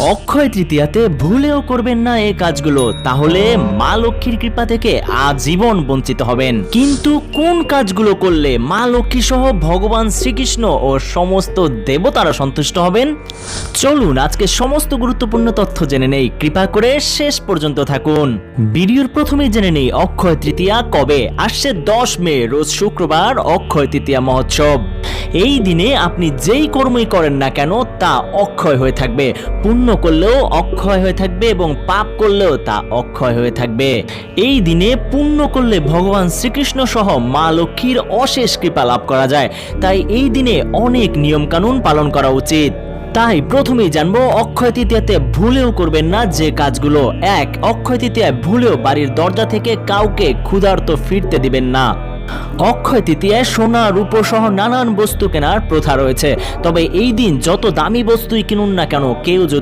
অক্ষয় তৃতীয়াতে ভুলেও করবেন না এই কাজগুলো, তাহলে মা লক্ষ্মীর কৃপা থেকে আজীবন বঞ্চিত হবেন। কিন্তু কোন কাজগুলো করলে মা লক্ষ্মী সহ ভগবান শ্রীকৃষ্ণ ও সমস্ত দেবতারা সন্তুষ্ট হবেন? চলুন আজকে সমস্ত গুরুত্বপূর্ণ তথ্য জেনে নেই, কৃপা করে শেষ পর্যন্ত থাকুন। ভিডিওর প্রথমে জেনে নেই অক্ষয় তৃতীয়া কবে আসছে। 10 মে রোজ শুক্রবার অক্ষয় তৃতীয়া মহোৎসব। এই দিনে আপনি যেই কর্মই করেন না কেন তা অক্ষয় হয়ে থাকবে। পুণ্য করলেও অক্ষয় হয়ে থাকবে এবং পাপ করলেও তা অক্ষয় হয়ে থাকবে। এই দিনে পুণ্য করলে ভগবান শ্রীকৃষ্ণ সহ মা লক্ষ্মীর অশেষ কৃপা লাভ করা যায়। তাই এই দিনে অনেক নিয়ম কানুন পালন করা উচিত। তাই প্রথমেই জানবো অক্ষয় তৃতীয়াতে ভুলেও করবেন না যে কাজগুলো। 1. অক্ষয় তৃতীয়ায় ভুলেও বাড়ির দরজা থেকে কাউকে ক্ষুধার্ত ফিরতে দিবেন না। অক্ষয় তৃতীয়ায় সোনা রূপো সহ নানান বস্তু কেনার প্রথা রয়েছে, তবে এই দিন যত দামি বস্তুই কিনুন না কেন কেউ যদি